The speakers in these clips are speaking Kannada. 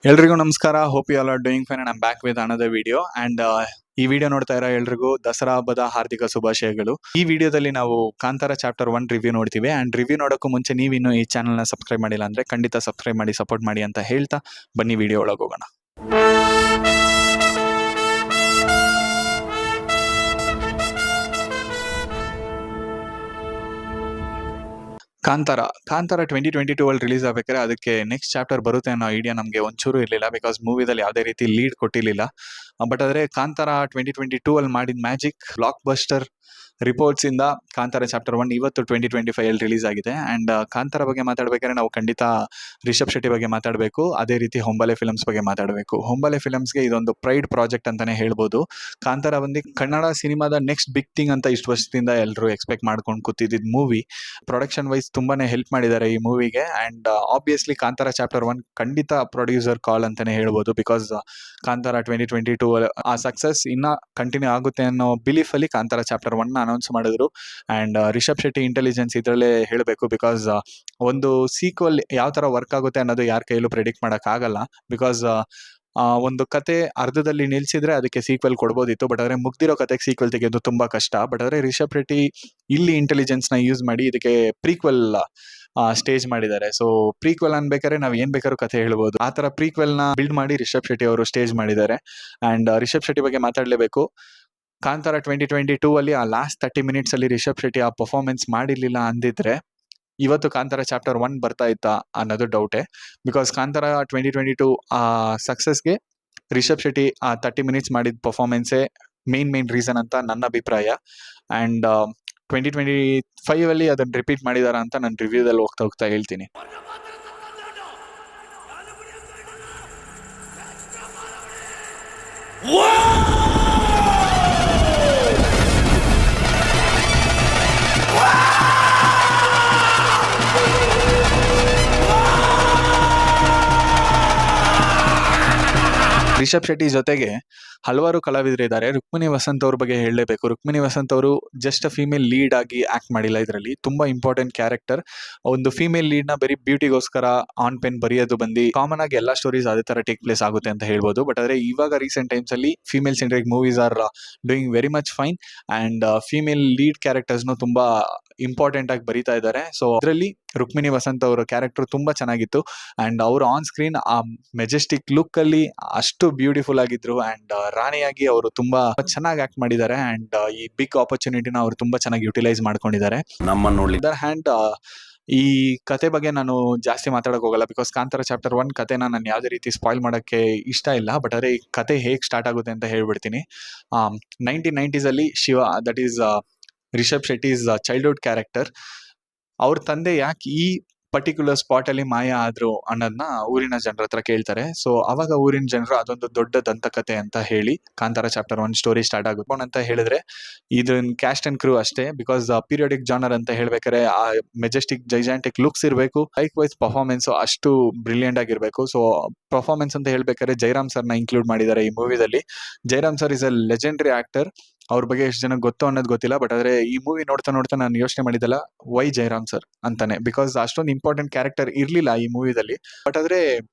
ಎಲ್ರಿಗೂ ನಮಸ್ಕಾರ. Hope you all are doing fine and I'm back with another video. And ಈ ವಿಡಿಯೋ ನೋಡ್ತಾ ಇರೋ ಎಲ್ರಿಗೂ ದಸರಾ ಹಬ್ಬದ ಹಾರ್ದಿಕ ಶುಭಾಶಯಗಳು. ಈ ವಿಡಿಯೋದಲ್ಲಿ ನಾವು ಕಾಂತಾರ ಚಾಪ್ಟರ್ 1 ರಿವ್ಯೂ ನೋಡ್ತೀವಿ. ಅಂಡ್ ರಿವ್ಯೂ ನೋಡೋಕ್ಕೂ ಮುಂಚೆ ನೀವಿನ್ನು ಈ ಚಾನಲ್ನ ಸಬ್ಸ್ಕ್ರೈಬ್ ಮಾಡಿಲ್ಲ ಅಂದ್ರೆ ಖಂಡಿತ ಸಬ್ಸ್ಕ್ರೈಬ್ ಮಾಡಿ ಸಪೋರ್ಟ್ ಮಾಡಿ ಅಂತ ಹೇಳ್ತಾ ಬನ್ನಿ ವಿಡಿಯೋ ಒಳಗೆ ಹೋಗೋಣ. ಕಾಂತಾರ 2022 ಅಲ್ಲಿ ರಿಲೀಸ್ ಆಗ್ಬೇಕಾದ್ರೆ ಅದಕ್ಕೆ ನೆಕ್ಸ್ಟ್ ಚಾಪ್ಟರ್ ಬರುತ್ತೆ ಅನ್ನೋ ಐಡಿಯಾ ನಮಗೆ ಒಂಚೂರು ಇರಲಿಲ್ಲ. ಬಿಕಾಸ್ ಮೂವಿದಲ್ಲಿ ಯಾವುದೇ ರೀತಿ ಲೀಡ್ ಕೊಟ್ಟಿರಲಿಲ್ಲ. ಬಟ್ ಆದರೆ ಕಾಂತಾರ 2022 ಅಲ್ಲಿ ಮಾಡಿದ ಮ್ಯಾಜಿಕ್ ಬ್ಲಾಕ್ ಬಸ್ಟರ್ ರಿಪೋರ್ಟ್ಸ್ ಇಂದ ಕಾಂತಾರ ಚಾಪ್ಟರ್ 1 ಇವತ್ತು 2025 ಅಲ್ಲಿ ರಿಲೀಸ್ ಆಗಿದೆ. ಅಂಡ್ ಕಾಂತಾರ ಬಗ್ಗೆ ಮಾತಾಡ್ಬೇಕಾದ್ರೆ ನಾವು ಖಂಡಿತ ರಿಷಬ್ ಶೆಟ್ಟಿ ಬಗ್ಗೆ ಮಾತಾಡಬೇಕು. ಅದೇ ರೀತಿ ಹೊಂಬಾಲೆ ಫಿಲ್ಮ್ಸ್ ಬಗ್ಗೆ ಮಾತಾಡಬೇಕು. ಹೊಂಬಾಲೆ ಫಿಲ್ಮ್ಸ್ಗೆ ಇದೊಂದು ಪ್ರೈಡ್ ಪ್ರಾಜೆಕ್ಟ್ ಅಂತಾನೆ ಹೇಳ್ಬೋದು. ಕಾಂತಾರ ಬಂದು ಕನ್ನಡ ಸಿನಿಮಾದ ನೆಕ್ಸ್ಟ್ ಬಿಗ್ ಥಿಂಗ್ ಅಂತ ಇಷ್ಟು ವರ್ಷದಿಂದ ಎಲ್ಲರೂ ಎಕ್ಸ್ಪೆಕ್ಟ್ ಮಾಡ್ಕೊಂಡು ಕೂತಿದ್ದ ಮೂವಿ. ಪ್ರೊಡಕ್ಷನ್ ವೈಸ್ ತುಂಬಾನೇ ಹೆಲ್ಪ್ ಮಾಡಿದ್ದಾರೆ ಈ ಮೂವಿಗೆ. ಅಂಡ್ ಆಬ್ವಿಯಸ್ಲಿ ಕಾಂತಾರ ಚಾಪ್ಟರ್ 1 ಖಂಡಿತ ಪ್ರೊಡ್ಯೂಸರ್ ಕಾಲ್ ಅಂತಾನೆ ಹೇಳ್ಬೋದು. ಬಿಕಾಸ್ ಕಾಂತಾರ 2022 ಆ ಸಕ್ಸಸ್ ಇನ್ನ ಕಂಟಿನ್ಯೂ ಆಗುತ್ತೆ ಅನ್ನೋ ಬಿಲೀಫ್ ಅಲ್ಲಿ ಕಾಂತಾರ ಚಾಪ್ಟರ್ 1 ಅನೌನ್ಸ್ ಮಾಡಿದ್ರು. ಅಂಡ್ ರಿಷಬ್ ಶೆಟ್ಟಿ ಇಂಟೆಲಿಜೆನ್ಸ್ ಇದ್ರಲ್ಲೇ ಹೇಳಬೇಕು. ಬಿಕಾಸ್ ಒಂದು ಸೀಕ್ವಲ್ ಯಾವ ತರ ವರ್ಕ್ ಆಗುತ್ತೆ ಅನ್ನೋದು ಯಾರ ಕೈಯಲ್ಲೂ ಪ್ರೆಡಿಕ್ಟ್ ಮಾಡಕ್ ಆಗಲ್ಲ. ಬಿಕಾಸ್ ಒಂದು ಕತೆ ಅರ್ಧದಲ್ಲಿ ನಿಲ್ಸಿದ್ರೆ ಅದಕ್ಕೆ ಸೀಕ್ವೆಲ್ ಕೊಡ್ಬೋದಿತ್ತು. ಬಟ್ ಆದ್ರೆ ಮುಗ್ದಿರೋ ಕತೆಗೆ ಸೀಕ್ವೆಲ್ ತೆಗೆಯೋದು ತುಂಬಾ ಕಷ್ಟ. ಬಟ್ ಆದ್ರೆ ರಿಷಬ್ ಶೆಟ್ಟಿ ಇಲ್ಲಿ ಇಂಟೆಲಿಜೆನ್ಸ್ ನ ಯೂಸ್ ಮಾಡಿ ಇದಕ್ಕೆ ಪ್ರೀಕ್ವೆಲ್ ಸ್ಟೇಜ್ ಮಾಡಿದ್ದಾರೆ. ಸೊ ಪ್ರೀಕ್ವೆಲ್ ಅನ್ಬೇಕಾದ್ರೆ ನಾವ್ ಏನ್ ಬೇಕಾದ್ರೂ ಕತೆ ಹೇಳ್ಬೋದು. ಆ ತರ ಪ್ರೀಕ್ವೆಲ್ ನ ಬಿಲ್ಡ್ ಮಾಡಿ ರಿಷಬ್ ಶೆಟ್ಟಿ ಅವರು ಸ್ಟೇಜ್ ಮಾಡಿದ್ದಾರೆ. ಅಂಡ್ ರಿಷಬ್ ಶೆಟ್ಟಿ ಬಗ್ಗೆ ಮಾತಾಡ್ಲೇಬೇಕು. ಕಾಂತಾರ 2022 ಅಲ್ಲಿ ಆ ಲಾಸ್ಟ್ 30 ಮಿನಿಟ್ಸ್ ಅಲ್ಲಿ ರಿಷಬ್ ಶೆಟ್ಟಿ ಆ ಪರ್ಫಾರ್ಮೆನ್ಸ್ ಮಾಡಿರ್ಲಿಲ್ಲ ಅಂದಿದ್ರೆ ಇವತ್ತು ಕಾಂತಾರ ಚಾಪ್ಟರ್ 1 ಬರ್ತಾ ಇತ್ತಾ ಅನ್ನೋದು ಡೌಟೇ. ಬಿಕಾಸ್ ಕಾಂತಾರ 2022 ಆ ಸಕ್ಸಸ್ಗೆ ರಿಷಬ್ ಶೆಟ್ಟಿ ಆ 30 ಮಿನಿಟ್ಸ್ ಮಾಡಿದ ಪರ್ಫಾರ್ಮೆನ್ಸೇ ಮೇನ್ ರೀಸನ್ ಅಂತ ನನ್ನ ಅಭಿಪ್ರಾಯ. ಅಂಡ್ 2025 ಅಲ್ಲಿ ಅದನ್ನ ರಿಪೀಟ್ ಮಾಡಿದಾರ ಅಂತ ನಾನು ರಿವ್ಯೂದಲ್ಲಿ ಹೋಗ್ತಾ ಹೇಳ್ತೀನಿ. ರಿಷಬ್ ಶೆಟ್ಟಿ ಜೊತೆಗೆ ಹಲವಾರು ಕಲಾವಿದರು ಇದ್ದಾರೆ. ರುಕ್ಮಿಣಿ ವಸಂತ್ ಅವ್ರ ಬಗ್ಗೆ ಹೇಳಲೇಬೇಕು. ರುಕ್ಮಿಣಿ ವಸಂತ್ ಅವರು ಜಸ್ಟ್ ಫೀಮೇಲ್ ಲೀಡ್ ಆಗಿ ಆಕ್ಟ್ ಮಾಡಿಲ್ಲ. ಇದರಲ್ಲಿ ತುಂಬಾ ಇಂಪಾರ್ಟೆಂಟ್ ಕ್ಯಾರೆಕ್ಟರ್. ಒಂದು ಫೀಮೇಲ್ ಲೀಡ್ ನ ಬರೀ ಬ್ಯೂಟಿಗೋಸ್ಕರ ಆನ್ ಪೆನ್ ಬರೆಯೋದು ಬಂದು ಕಾಮನ್ ಆಗಿ ಎಲ್ಲಾ ಸ್ಟೋರೀಸ್ ಅದೇ ತರ ಟೇಕ್ ಪ್ಲೇಸ್ ಆಗುತ್ತೆ ಅಂತ ಹೇಳ್ಬೋದು. ಬಟ್ ಆದ್ರೆ ಇವಾಗ ರೀಸೆಂಟ್ ಟೈಮ್ಸ್ ಅಲ್ಲಿ female centric movies are doing very much fine. And female lead characters ತುಂಬಾ ಇಂಪಾರ್ಟೆಂಟ್ ಆಗಿ ಬರೀತಾ ಇದ್ದಾರೆ. ಸೊ ಅದರಲ್ಲಿ ರುಕ್ಮಿಣಿ ವಸಂತ್ ಅವರ ಕ್ಯಾರೆಕ್ಟರ್ ತುಂಬಾ ಚೆನ್ನಾಗಿತ್ತು. ಅಂಡ್ ಅವರು ಆನ್ ಸ್ಕ್ರೀನ್ ಆ ಮೆಜೆಸ್ಟಿಕ್ ಲುಕ್ ಅಲ್ಲಿ ಅಷ್ಟು ಬ್ಯೂಟಿಫುಲ್ ಆಗಿದ್ರು. ಅಂಡ್ ರಾಣಿಯಾಗಿ ಅವರು ತುಂಬಾ ಚೆನ್ನಾಗಿ ಆಕ್ಟ್ ಮಾಡಿದ್ದಾರೆ. ಅಂಡ್ ಈ ಬಿಗ್ ಆಪರ್ಚುನಿಟಿನ ಅವರು ತುಂಬಾ ಚೆನ್ನಾಗಿ ಯುಟಿಲೈಸ್ ಮಾಡ್ಕೊಂಡಿದ್ದಾರೆ. ಅದರ್ ಹ್ಯಾಂಡ್ ಈ ಕತೆ ಬಗ್ಗೆ ನಾನು ಜಾಸ್ತಿ ಮಾತಾಡಕ್ ಹೋಗಲ್ಲ. ಬಿಕಾಸ್ ಕಾಂತಾರ ಚಾಪ್ಟರ್ 1 ಕತೆನ ನಾನು ಯಾವುದೇ ರೀತಿ ಸ್ಪಾಯ್ಲ್ ಮಾಡಕ್ಕೆ ಇಷ್ಟ ಇಲ್ಲ. ಬಟ್ ಅದೇ ಈ ಕತೆ ಹೇಗ್ ಸ್ಟಾರ್ಟ್ ಆಗುತ್ತೆ ಅಂತ ಹೇಳ್ಬಿಡ್ತೀನಿ. 1990s ಅಲ್ಲಿ Shiva, that is Rishab Shetty's childhood character, ಅವ್ರ ತಂದೆ ಯಾಕೆ ಈ ಪರ್ಟಿಕ್ಯುಲರ್ ಸ್ಪಾಟ್ ಅಲ್ಲಿ ಮಾಯ ಆದ್ರು ಅನ್ನೋದನ್ನ ಊರಿನ ಜನರ ಹತ್ರ ಕೇಳ್ತಾರೆ. ಸೊ ಅವಾಗ ಊರಿನ ಜನರು ಅದೊಂದು ದೊಡ್ಡ ದಂತಕತೆ ಅಂತ ಹೇಳಿ ಕಾಂತಾರ ಚಾಪ್ಟರ್ 1 ಸ್ಟೋರಿ ಸ್ಟಾರ್ಟ್ ಆಗುತ್ತೆ ಅಂತ ಹೇಳಿದ್ರೆ ಇದನ್ ಕ್ಯಾಸ್ಟ್ ಅಂಡ್ ಕ್ರೂ ಅಷ್ಟೇ. ಬಿಕಾಸ್ ಪೀರಿಯಾಡಿಕ್ ಜಾನರ್ ಅಂತ ಹೇಳ್ಬೇಕಾದ್ರೆ ಆ ಮೆಜೆಸ್ಟಿಕ್ ಜೈಜಾಂಟಿಕ್ ಲುಕ್ಸ್ ಇರಬೇಕು. ಲೈಕ್ ವೈಸ್ ಪರ್ಫಾರ್ಮೆನ್ಸ್ ಅಷ್ಟು ಬ್ರಿಲಿಯಂಟ್ ಆಗಿರ್ಬೇಕು. ಸೊ ಪರ್ಫಾರ್ಮೆನ್ಸ್ ಅಂತ ಹೇಳ್ಬೇಕಾದ್ರೆ ಜೈರಾಮ್ ಸರ್ ನ ಇನ್ಕ್ಲೂಡ್ ಮಾಡಿದ್ದಾರೆ ಈ ಮೂವಿದಲ್ಲಿ. Jayaram sir is a legendary actor. ಅವ್ರ ಬಗ್ಗೆ ಎಷ್ಟು ಜನ ಗೊತ್ತು ಅನ್ನೋದು ಗೊತ್ತಿಲ್ಲ. ಬಟ್ ಆದ್ರೆ ಈ ಮೂವಿ ನೋಡ್ತಾ ನಾನು ಯೋಚನೆ ಮಾಡಿದಲ್ಲ ವೈ ಜೈರಾಮ್ ಸರ್ ಅಂತಾನೆ. ಬಿಕಾಸ್ ಅಷ್ಟೊಂದು ಇಂಪಾರ್ಟೆಂಟ್ ಕ್ಯಾರೆಕ್ಟರ್ ಇರ್ಲಿಲ್ಲ ಈ ಮೂವಿದಲ್ಲಿ. ಬಟ್ ಆದ್ರೆ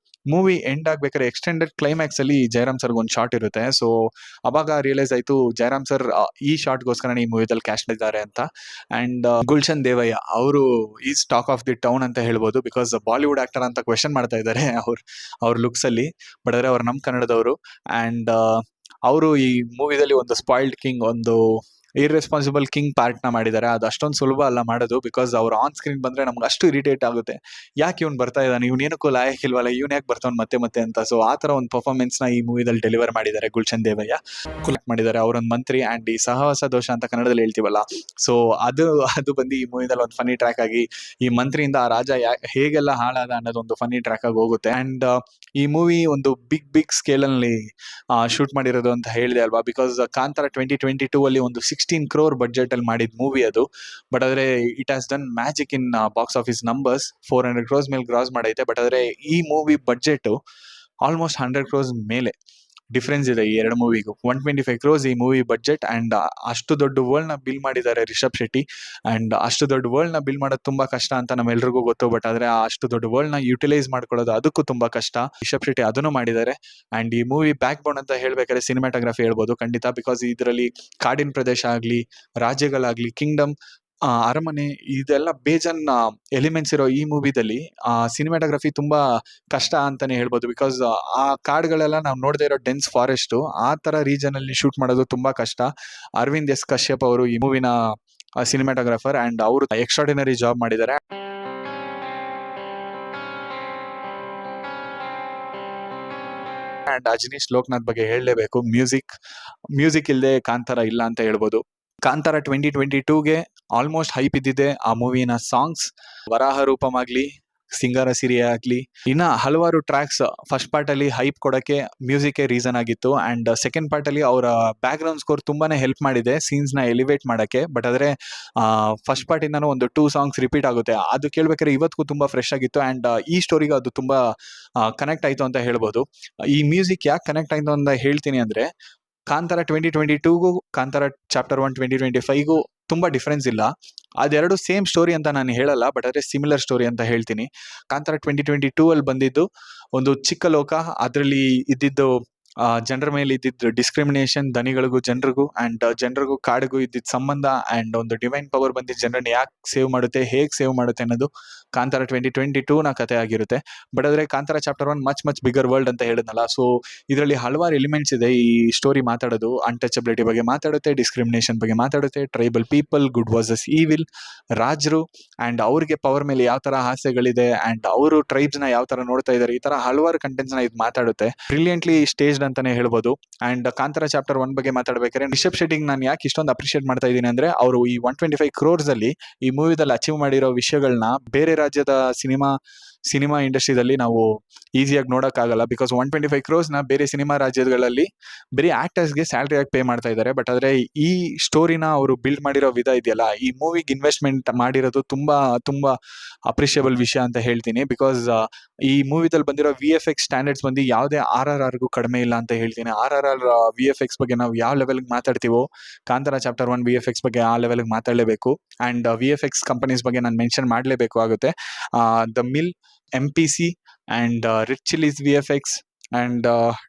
ಮೂವಿ ಎಂಡ್ ಆಗ್ಬೇಕಾದ್ರೆ ಎಕ್ಸ್ಟೆಂಡೆಡ್ ಕ್ಲೈಮ್ಯಾಕ್ಸ್ ಅಲ್ಲಿ ಜೈರಾಮ್ ಸರ್ ಒಂದು ಶಾರ್ಟ್ ಇರುತ್ತೆ. ಸೊ ಅವಾಗ ರಿಯಲೈಸ್ ಆಯ್ತು ಜೈರಾಮ್ ಸರ್ ಈ ಶಾರ್ಟ್ ಗೋಸ್ಕರ ಈ ಮೂವಿದಲ್ಲಿ ಕ್ಯಾಸ್ಟ್ ಇದ್ದಾರೆ ಅಂತ. ಅಂಡ್ ಗುಲ್ಶನ್ ದೇವಯ್ಯ ಅವರು is talk of the town ಅಂತ ಹೇಳ್ಬೋದು. ಬಿಕಾಸ್ ಬಾಲಿವುಡ್ ಆಕ್ಟರ್ ಅಂತ ಕ್ವೆಶನ್ ಮಾಡ್ತಾ ಇದ್ದಾರೆ ಅವ್ರ ಲುಕ್ಸ್ ಅಲ್ಲಿ. ಬಟ್ ಆದ್ರೆ ಅವ್ರು ನಮ್ ಕನ್ನಡದವರು. ಅಂಡ್ ಅವರು ಈ ಮೂವಿದಲ್ಲಿ ಒಂದು ಸ್ಪಾಯ್ಲ್ಡ್ ಕಿಂಗ್, ಒಂದು ಇರ್ರೆಸ್ಪಾನ್ಸಿಬಲ್ ಕಿಂಗ್ ಪಾರ್ಟ್ ನ ಮಾಡಿದ್ದಾರೆ. ಅದು ಅಷ್ಟೊಂದು ಸುಲಭ ಅಲ್ಲ ಮಾಡೋದು. ಬಿಕಾಸ್ ಅವ್ರು ಆನ್ ಸ್ಕ್ರೀನ್ ಬಂದ್ರೆ ನಮ್ಗೆ ಅಷ್ಟು ಇರಿಟೇಟ್ ಆಗುತ್ತೆ. ಯಾಕೆ ಇವ್ನು ಬರ್ತಾ ಇದ್ದಾನೆ, ಇವ್ನು ಏನಕ್ಕೂ ಲಾಯಕ್ ಇಲ್ವಲ್ಲ, ಇವ್ನು ಯಾಕೆ ಬರ್ತಾವ್ ಮತ್ತೆ ಅಂತ. ಸೊ ಆ ತರ ಒಂದು ಪರ್ಫಾರ್ಮೆನ್ಸ್ ನ ಈ ಮೂವಿದಲ್ಲಿ ಡೆಲಿವರ್ ಮಾಡಿದ್ದಾರೆ ಗುಲ್ಶನ್ ದೇವಯ್ಯ ಮಾಡಿದ್ದಾರೆ. ಅವರೊಂದು ಮಂತ್ರಿ. ಅಂಡ್ ಈ ಸಹವಾಸ ದೋಷ ಅಂತ ಕನ್ನಡದಲ್ಲಿ ಹೇಳ್ತೀವಲ್ಲ, ಸೊ ಅದು ಬಂದು ಈ ಮೂವಿದಲ್ಲಿ ಒಂದು ಫನಿ ಟ್ರ್ಯಾಕ್ ಆಗಿ ಈ ಮಂತ್ರಿಯಿಂದ ಆ ರಾಜ ಹೇಗೆಲ್ಲ ಹಾಳಾದ ಅನ್ನೋದು ಒಂದು ಫನಿ ಟ್ರ್ಯಾಕ್ ಆಗಿ ಹೋಗುತ್ತೆ. ಅಂಡ್ ಈ ಮೂವಿ ಒಂದು ಬಿಗ್ ಸ್ಕೇಲ್ ಅಲ್ಲಿ ಶೂಟ್ ಮಾಡಿರೋದು ಅಂತ ಹೇಳಿದೆ ಅಲ್ವಾ. ಬಿಕಾಸ್ ಕಾಂತಾರ 2022 ಅಲ್ಲಿ ಒಂದು 16 crore ಬಡ್ಜೆಟ್ ಅಲ್ಲಿ ಮಾಡಿದ ಮೂವಿ ಅದು. ಬಟ್ ಆದ್ರೆ it has done magic in box office numbers. 400 crores ಮೇಲೆ ಗ್ರಾಸ್ ಮಾಡೈತೆ. ಬಟ್ ಆದ್ರೆ ಈ ಮೂವಿ ಬಡ್ಜೆಟ್ ಆಲ್ಮೋಸ್ಟ್ 100 crores ಮೇಲೆ. ಡಿಫ್ರೆನ್ಸ್ ಇದೆ ಈ ಎರಡು ಮೂವಿಗೂ. 125 ಕ್ರೋಸ್ ಈ ಮೂವಿ ಬಡ್ಜೆಟ್, ಅಂಡ್ ಅಷ್ಟು ದೊಡ್ಡ ವರ್ಲ್ಡ್ ನ ಬಿಲ್ ಮಾಡಿದ್ದಾರೆ ರಿಷಬ್ ಶೆಟ್ಟಿ. ಅಂಡ್ ಅಷ್ಟು ದೊಡ್ಡ ವರ್ಲ್ಡ್ ನ ಬಿಲ್ ಮಾಡೋದು ತುಂಬಾ ಕಷ್ಟ ಅಂತ ನಮ್ಮೆಲ್ರಿಗೂ ಗೊತ್ತು. ಬಟ್ ಆದ್ರೆ ಆ ಅಷ್ಟು ದೊಡ್ಡ ವರ್ಲ್ಡ್ ನ ಯುಟಿಲೈಸ್ ಮಾಡ್ಕೊಳ್ಳೋದು ಅದಕ್ಕೂ ತುಂಬಾ ಕಷ್ಟ. ರಿಷಬ್ ಶೆಟ್ಟಿ ಅದನ್ನು ಮಾಡಿದ್ದಾರೆ. ಅಂಡ್ ಈ ಮೂವಿ ಬ್ಯಾಕ್ ಬೋನ್ ಅಂತ ಹೇಳ್ಬೇಕಾದ್ರೆ ಸಿನಿಮಾಟೋಗ್ರಫಿ ಹೇಳ್ಬೋದು ಖಂಡಿತ. ಬಿಕಾಸ್ ಇದರಲ್ಲಿ ಕಾಡಿನ ಪ್ರದೇಶ ಆಗ್ಲಿ, ರಾಜ್ಯಗಳಾಗ್ಲಿ, ಕಿಂಗ್ಡಮ್, ಅರಮನೆ, ಇದೆಲ್ಲ ಬೇಜನ್ ಎಲಿಮೆಂಟ್ಸ್ ಇರೋ ಈ ಮೂವಿದಲ್ಲಿ ಸಿನಿಮಾಟೋಗ್ರಫಿ ತುಂಬಾ ಕಷ್ಟ ಅಂತಾನೆ ಹೇಳ್ಬೋದು. ಬಿಕಾಸ್ ಆ ಕಾಡ್ಗಳೆಲ್ಲ ನಾವು ನೋಡದೇ ಇರೋ ಡೆನ್ಸ್ ಫಾರೆಸ್ಟ್, ಆ ತರ ರೀಜನ್ ಅಲ್ಲಿ ಶೂಟ್ ಮಾಡೋದು ತುಂಬಾ ಕಷ್ಟ. ಅರವಿಂದ್ ಎಸ್ ಕಶ್ಯಪ್ ಅವರು ಈ ಮೂವಿನ ಸಿನಿಮಾಟೋಗ್ರಾಫರ್, ಅಂಡ್ ಅವರು ಎಕ್ಸ್ಟ್ರಾರ್ಡಿನರಿ ಜಾಬ್ ಮಾಡಿದ್ದಾರೆ. ಅಂಡ್ ಅಜನೀಶ್ ಲೋಕನಾಥ್ ಬಗ್ಗೆ ಹೇಳಲೇಬೇಕು. ಮ್ಯೂಸಿಕ್ ಇಲ್ಲದೆ ಕಾಂತಾರ ಇಲ್ಲ ಅಂತ ಹೇಳ್ಬೋದು. ಕಾಂತಾರ 2022ಗೆ ಆಲ್ಮೋಸ್ಟ್ ಹೈಪ್ ಇದ್ದಿದೆ ಆ ಮೂವಿನ ಸಾಂಗ್ಸ್. ವರಾಹ ರೂಪಂ ಆಗ್ಲಿ, ಸಿಂಗಾರ ಸಿರಿಯ ಆಗ್ಲಿ, ಇನ್ನ ಹಲವಾರು ಟ್ರ್ಯಾಕ್ಸ್ ಫಸ್ಟ್ ಪಾರ್ಟ್ ಅಲ್ಲಿ ಹೈಪ್ ಕೊಡಕ್ಕೆ ಮ್ಯೂಸಿಕ್ ರೀಸನ್ ಆಗಿತ್ತು. ಅಂಡ್ ಸೆಕೆಂಡ್ ಪಾರ್ಟ್ ಅಲ್ಲಿ ಅವರ ಬ್ಯಾಕ್ ಗ್ರೌಂಡ್ ಸ್ಕೋರ್ ತುಂಬಾನೇ ಹೆಲ್ಪ್ ಮಾಡಿದೆ ಸೀನ್ಸ್ ನ ಎಲಿವೇಟ್ ಮಾಡಕ್ಕೆ. ಬಟ್ ಆದ್ರೆ ಫಸ್ಟ್ ಪಾರ್ಟ್ ಇಂದಾನು ಒಂದು 2 ಸಾಂಗ್ಸ್ ರಿಪೀಟ್ ಆಗುತ್ತೆ. ಅದು ಕೇಳ್ಬೇಕಾದ್ರೆ ಇವತ್ತಿಗೂ ತುಂಬಾ ಫ್ರೆಶ್ ಆಗಿತ್ತು. ಅಂಡ್ ಈ ಸ್ಟೋರಿಗೂ ಅದು ತುಂಬಾ ಕನೆಕ್ಟ್ ಆಯ್ತು ಅಂತ ಹೇಳ್ಬೋದು. ಈ ಮ್ಯೂಸಿಕ್ ಯಾಕೆ ಕನೆಕ್ಟ್ ಆಯ್ತು ಅಂತ ಹೇಳ್ತೀನಿ ಅಂದ್ರೆ, ಕಾಂತಾರ 2022ಗೂ ಕಾಂತಾರ ಚಾಪ್ಟರ್ 1 2025ಗೂ ತುಂಬಾ ಡಿಫ್ರೆನ್ಸ್ ಇಲ್ಲ. ಅದೆರಡು ಸೇಮ್ ಸ್ಟೋರಿ ಅಂತ ನಾನು ಹೇಳಲ್ಲ, ಬಟ್ ಆದ್ರೆ ಸಿಮಿಲರ್ ಸ್ಟೋರಿ ಅಂತ ಹೇಳ್ತೀನಿ. ಕಾಂತಾರ 2022 ಅಲ್ಲಿ ಬಂದಿದ್ದು ಒಂದು ಚಿಕ್ಕ ಲೋಕ, ಅದರಲ್ಲಿ ಇದ್ದಿದ್ದು ಜನರ ಮೇಲೆ ಇದ್ದಿದ್ದು ಡಿಸ್ಕ್ರಿಮಿನೇಷನ್, ದನಿಗಳಿಗೂ ಜನರಿಗೂ, ಅಂಡ್ ಜನರಿಗೂ ಕಾಡಿಗೂ ಇದ್ದಿದ್ದ ಸಂಬಂಧ, ಅಂಡ್ ಒಂದು ಡಿವೈನ್ ಪವರ್ ಬಂದಿದ್ದು ಜನರನ್ನ ಯಾಕೆ ಸೇವ್ ಮಾಡುತ್ತೆ, ಹೇಗೆ ಸೇವ್ ಮಾಡುತ್ತೆ ಅನ್ನೋದು ಕಾಂತಾರ 2022 ನ ಕಥೆ ಆಗಿರುತ್ತೆ. ಬಟ್ ಆದ್ರೆ Kantara chapter 1 much bigger world ಅಂತ ಹೇಳಿದ್ನಲ್ಲ, ಸೊ ಇದರಲ್ಲಿ ಹಲವಾರು ಎಲಿಮೆಂಟ್ಸ್ ಇದೆ ಈ ಸ್ಟೋರಿ ಮಾತಾಡೋದು. ಅನ್ಟಚಬಿಲಿಟಿ ಬಗ್ಗೆ ಮಾತಾಡುತ್ತೆ, ಡಿಸ್ಕ್ರಿಮಿನೇಷನ್ ಬಗ್ಗೆ ಮಾತಾಡುತ್ತೆ, tribal people, good versus evil, ರಾಜರು, ಅಂಡ್ ಅವ್ರಿಗೆ ಪವರ್ ಮೇಲೆ ಯಾವ ತರ ಆಸೆಗಳಿದೆ, ಅಂಡ್ ಅವರು ಟ್ರೈಬ್ಸ್ ನ ಯಾವ ತರ ನೋಡ್ತಾ ಇದಾರೆ, ಈ ತರ ಹಲವಾರು ಕಂಟೆಂಟ್ಸ್ ನ ಇದು ಮಾತಾಡುತ್ತೆ. ಬ್ರಿಲಿಯಂಟ್ಲಿ ಸ್ಟೇಜ್ಡ್ ಅಂತಾನೆ ಹೇಳ್ಬೋದು. ಅಂಡ್ ಕಾಂತಾರ ಚಾಪ್ಟರ್ 1 ಬಗ್ಗೆ ಮಾತಾಡ್ಬೇಕಾದ್ರೆ ರಿಷಬ್ ಶೆಟ್ಟಿಗೆ ನಾನು ಯಾಕೆ ಇಷ್ಟೊಂದು ಅಪ್ರಿಶಿಯೇಟ್ ಮಾಡ್ತಾ ಇದ್ದೀನಿ ಅಂದ್ರೆ, ಅವರು ಈ 125 ಕ್ರೋರ್ಸ್ ಅಲ್ಲಿ ಈ ಮೂವಿದಲ್ಲಿ ಅಚೀವ್ ಮಾಡಿರೋ ವಿಷಯಗಳನ್ನ ಬೇರೆ ರಾಜ್ಯದ ಸಿನಿಮಾ ಇಂಡಸ್ಟ್ರಿದಲ್ಲಿ ನಾವು ಈಸಿಯಾಗಿ ನೋಡಕ್ಕಾಗಲ್ಲ. ಬಿಕಾಸ್ 125 ಕ್ರೋರ್ಸ್ ನ ಬೇರೆ ಸಿನಿಮಾ ರಾಜ್ಯಗಳಲ್ಲಿ ಬರೀ ಆಕ್ಟರ್ಸ್ಗೆ ಸ್ಯಾಲರಿ ಆಗಿ ಪೇ ಮಾಡ್ತಾ ಇದ್ದಾರೆ. ಬಟ್ ಆದ್ರೆ ಈ ಸ್ಟೋರಿನ ಅವರು ಬಿಲ್ಡ್ ಮಾಡಿರೋ ವಿಧ ಇದೆಯಲ್ಲ, ಈ ಮೂವಿಗೆ ಇನ್ವೆಸ್ಟ್ಮೆಂಟ್ ಮಾಡಿರೋದು ತುಂಬಾ ತುಂಬಾ ಅಪ್ರಿಷಿಯಬಲ್ ವಿಷಯ ಅಂತ ಹೇಳ್ತೀನಿ. ಬಿಕಾಸ್ ಈ ಮೂವಿದಲ್ಲಿ ಬಂದಿರೋ VFX ಸ್ಟ್ಯಾಂಡರ್ಡ್ಸ್ ಬಂದು ಯಾವುದೇ RRRಗೂ ಕಡಿಮೆ ಇಲ್ಲ ಅಂತ ಹೇಳ್ತೀನಿ. RRR VFX ಬಗ್ಗೆ ನಾವು ಯಾವ ಲೆವೆಲ್ಗೆ ಮಾತಾಡ್ತೀವೋ, ಕಾಂತಾರ ಚಾಪ್ಟರ್ 1 VFX ಬಗ್ಗೆ ಆ ಲೆವೆಲ್ಗೆ ಮಾತಾಡಲೇಬೇಕು. ಅಂಡ್ VFX ಕಂಪನೀಸ್ ಬಗ್ಗೆ ನಾನು ಮೆನ್ಷನ್ ಮಾಡಲೇಬೇಕು ಆಗುತ್ತೆ. The Mill, MPC, and Rich Chillies VFX, and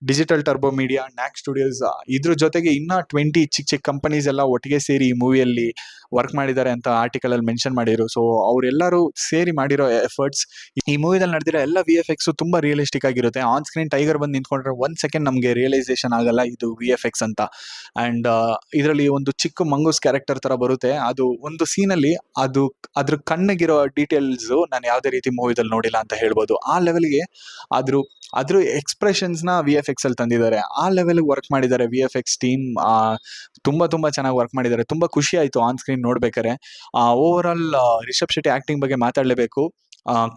Digital Turbo Media, Knack Studios, ಇದ್ರ ಜೊತೆಗೆ ಇನ್ನ 20 ಚಿಕ್ಕ ಕಂಪನೀಸ್ ಎಲ್ಲ ಒಟ್ಟಿಗೆ ಸೇರಿ ಈ ಮೂವಿಯಲ್ಲಿ ವರ್ಕ್ ಮಾಡಿದ್ದಾರೆ ಅಂತ ಆರ್ಟಿಕಲ್ ಅಲ್ಲಿ ಮೆನ್ಷನ್ ಮಾಡಿದ್ರು. ಸೊ ಅವರೆಲ್ಲರೂ ಸೇರಿ ಮಾಡಿರೋ ಎಫರ್ಟ್ಸ್, ಈ ಮೂವಿದಲ್ಲಿ ನಡೆದಿರೋ ಎಲ್ಲ VFX ತುಂಬಾ ರಿಯಲಿಸ್ಟಿಕ್ ಆಗಿರುತ್ತೆ. ಆನ್ ಸ್ಕ್ರೀನ್ ಟೈಗರ್ ಬಂದು ನಿಂತ್ಕೊಂಡ್ರೆ 1 ಸೆಕೆಂಡ್ ನಮಗೆ ರಿಯಲೈಸೇಷನ್ ಆಗಲ್ಲ ಇದು VFX ಅಂತ. ಅಂಡ್ ಇದರಲ್ಲಿ ಒಂದು ಚಿಕ್ಕ ಮಂಗೂಸ್ ಕ್ಯಾರೆಕ್ಟರ್ ತರ ಬರುತ್ತೆ. ಅದು ಒಂದು ಸೀನ್ ಅಲ್ಲಿ ಅದ್ರ ಕಣ್ಣಿಗಿರೋ ಡೀಟೇಲ್ಸ್ ನಾನು ಯಾವುದೇ ರೀತಿ ಮೂವಿದಲ್ಲಿ ನೋಡಿಲ್ಲ ಅಂತ ಹೇಳ್ಬೋದು. ಆ ಲೆವೆಲ್ಗೆ ಅದ್ರ ಎಕ್ಸ್ಪ್ರೆಷನ್ಸ್ ನ VFX ಅಲ್ಲಿ ತಂದಿದ್ದಾರೆ. ಆ ಲೆವೆಲ್ ವರ್ಕ್ ಮಾಡಿದ್ದಾರೆ VFX ಟೀಮ್. ತುಂಬಾ ಚೆನ್ನಾಗಿ ವರ್ಕ್ ಮಾಡಿದ್ದಾರೆ. ತುಂಬಾ ಖುಷಿ ಆಯ್ತು ಆನ್ ಸ್ಕ್ರೀನ್ ನೋಡ್ಬೇಕಾರೆ. Overall Rishab Shetty acting ಬಗ್ಗೆ ಮಾತಾಡ್ಲೇಬೇಕು.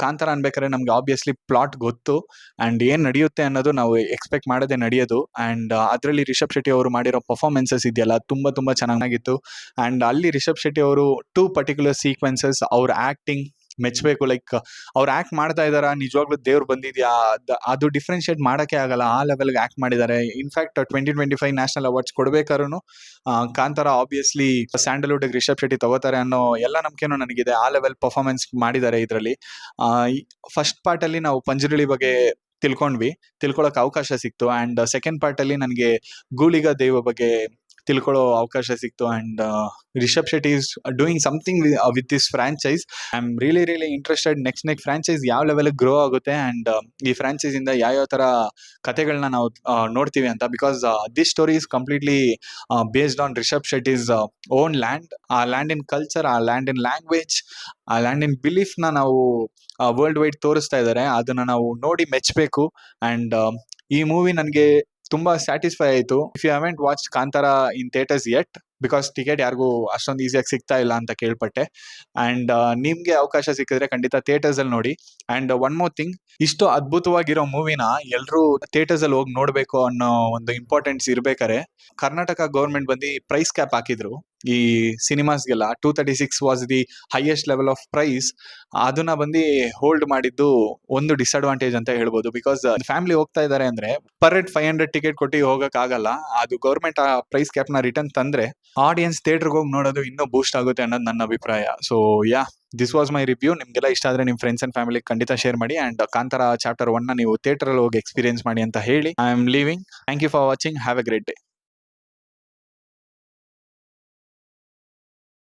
ಕಾಂತಾರ ಅನ್ಬೇಕಾದ್ರೆ ನಮ್ಗೆ ಆಬ್ವಿಯಸ್ಲಿ ಪ್ಲಾಟ್ ಗೊತ್ತು, ಅಂಡ್ ಏನ್ ನಡೆಯುತ್ತೆ ಅನ್ನೋದು ನಾವು ಎಕ್ಸ್ಪೆಕ್ಟ್ ಮಾಡದೆ ನಡೆಯೋದು. ಅಂಡ್ ಅದರಲ್ಲಿ ರಿಷಬ್ ಶೆಟ್ಟಿ ಅವರು ಮಾಡಿರೋ ಪರ್ಫಾರ್ಮೆನ್ಸಸ್ ಇದೆಯಲ್ಲ, ತುಂಬಾ ಚೆನ್ನಾಗಿತ್ತು. ಅಂಡ್ ಅಲ್ಲಿ ರಿಷಬ್ ಶೆಟ್ಟಿ ಅವರು 2 ಪರ್ಟಿಕ್ಯುಲರ್ ಸೀಕ್ವೆನ್ಸಸ್, ಅವ್ರ ಆಕ್ಟಿಂಗ್ ಮೆಚ್ಚಬೇಕು. ಲೈಕ್ ಅವ್ರು ಆಕ್ಟ್ ಮಾಡ್ತಾ ಇದಾರ, ನಿಜವಾಗ್ಲೂ ದೇವ್ರು ಬಂದಿದ್ಯಾ, ಅದು ಡಿಫ್ರೆನ್ಶಿಯೇಟ್ ಮಾಡಕ್ಕೆ ಆಗಲ್ಲ, ಆ ಲೆವೆಲ್ಗೆ ಆಕ್ಟ್ ಮಾಡಿದ್ದಾರೆ. ಇನ್ಫ್ಯಾಕ್ಟ್ 2025 ನ್ಯಾಷನಲ್ ಅವಾರ್ಡ್ಸ್ ಕೊಡ್ಬೇಕಾದ್ರೂ ಕಾಂತಾರ ಆಬ್ವಿಯಸ್ಲಿ ಸ್ಯಾಂಡಲ್ವುಡ್ ರಿಷಬ್ ಶೆಟ್ಟಿ ತಗೋತಾರೆ ಅನ್ನೋ ಎಲ್ಲ ನಂಬಿಕೆನೂ ನನಗಿದೆ. ಆ ಲೆವೆಲ್ ಪರ್ಫಾರ್ಮೆನ್ಸ್ ಮಾಡಿದ್ದಾರೆ ಇದರಲ್ಲಿ. ಫಸ್ಟ್ ಪಾರ್ಟ್ ಅಲ್ಲಿ ನಾವು ಪಂಜುರ್ಲಿ ಬಗ್ಗೆ ತಿಳ್ಕೊಳಕ್ ಅವಕಾಶ ಸಿಕ್ತು. ಅಂಡ್ ಸೆಕೆಂಡ್ ಪಾರ್ಟ್ ಅಲ್ಲಿ ನನಗೆ ಗೂಳಿಗ ದೇವ ಬಗ್ಗೆ ತಿಳ್ಕೊಳ್ಳೋ ಅವಕಾಶ ಸಿಕ್ತು. And Rishab Shetty is doing something with this franchise. I am really interested next franchise ಯಾವ ಲೆವೆಲ್ ಗ್ರೋ ಆಗುತ್ತೆ, ಅಂಡ್ ಈ ಫ್ರಾಂಚೈಸ್ ಇಂದ ಯಾವ ತರ ಕಥೆಗಳನ್ನ ನಾವು ನೋಡ್ತೀವಿ ಅಂತ. Because this story is completely based on Rishab Shetty's own land. ಆ ಲ್ಯಾಂಡ್ ಇನ್ ಕಲ್ಚರ್, ಆ ಲ್ಯಾಂಡ್ ಇನ್ ಲ್ಯಾಂಗ್ವೇಜ್, ಆ ಲ್ಯಾಂಡ್ ಇನ್ ಬಿಲೀಫ್ ನ ನಾವು ವರ್ಲ್ಡ್ ವೈಡ್ ತೋರಿಸ್ತಾ ಇದ್ದಾರೆ. ಅದನ್ನ ನಾವು ನೋಡಿ ಮೆಚ್ಚಬೇಕು. ಅಂಡ್ ಈ ಮೂವಿ ನನಗೆ ತುಂಬಾ ಸ್ಯಾಟಿಸ್ಫೈ ಆಯ್ತು. If you haven't watch Kantara in theatres yet, because ticket ಯಾರಿಗೂ ಅಷ್ಟೊಂದು ಈಸಿಯಾಗಿ ಸಿಗ್ತಾ ಇಲ್ಲ ಅಂತ ಕೇಳ್ಪಟ್ಟೆ. ಅಂಡ್ ನಿಮ್ಗೆ ಅವಕಾಶ ಸಿಕ್ಕಿದ್ರೆ ಖಂಡಿತ ಥಿಯೇಟರ್ಸ್ ಅಲ್ಲಿ ನೋಡಿ. ಅಂಡ್ ಒನ್ ಮೋರ್ ಥಿಂಗ್, ಇಷ್ಟು ಅದ್ಭುತವಾಗಿರೋ ಮೂವಿನ ಎಲ್ಲರೂ ಥಿಯೇಟರ್ಸ್ ಅಲ್ಲಿ ಹೋಗಿ ನೋಡ್ಬೇಕು ಅನ್ನೋ ಒಂದು ಇಂಪಾರ್ಟೆನ್ಸ್ ಇರ್ಬೇಕಾರೆ ಕರ್ನಾಟಕ ಗೌರ್ಮೆಂಟ್ ಬಂದು ಪ್ರೈಸ್ ಕ್ಯಾಪ್ ಹಾಕಿದ್ರು. ಈ ಸಿನಿಮಾಸ್ಗೆಲ್ಲ 236 was the highest level of price. ಅದನ್ನ ಬಂದು ಹೋಲ್ಡ್ ಮಾಡಿದ್ದು ಒಂದು ಡಿಸ್ಅಡ್ವಾಂಟೇಜ್ ಅಂತ ಹೇಳ್ಬೋದು. ಬಿಕಾಸ್ ಫ್ಯಾಮಿಲಿ ಹೋಗ್ತಾ ಇದ್ದಾರೆ ಅಂದ್ರೆ ಪರ್ ಹೆಡ್ 500 ಟಿಕೆಟ್ ಕೊಟ್ಟು ಹೋಗಕ್ ಆಗಲ್ಲ. ಅದು ಗೌರ್ಮೆಂಟ್ ಆ ಪ್ರೈಸ್ ಕ್ಯಾಪ್ ನ ರಿಟರ್ನ್ ತಂದ್ರೆ ಆಡಿಯನ್ಸ್ ಥಿಯೇಟರ್ಗೆ ಹೋಗಿ ನೋಡೋದು ಇನ್ನೂ ಬೂಸ್ಟ್ ಆಗುತ್ತೆ ಅನ್ನೋದು ನನ್ನ ಅಭಿಪ್ರಾಯ. So yeah, this was my review. ನಿಮ್ಗೆಲ್ಲ ಇಷ್ಟ ಆದ್ರೆ ನಿಮ್ ಫ್ರೆಂಡ್ಸ್ ಅಂಡ್ ಫ್ಯಾಮಿಲಿ ಖಂಡಿತ ಶೇರ್ ಮಾಡಿ. ಅಂಡ್ ಕಾಂತಾರ ಚಾಪ್ಟರ್ 1 ನ ನೀವು ಥಿಯೇಟರ್ ಅಲ್ಲಿ ಹೋಗಿ ಎಕ್ಸ್ಪೀರಿಯನ್ಸ್ ಮಾಡಿ ಅಂತ ಹೇಳಿ I am leaving. Thank you for watching. Have a great day.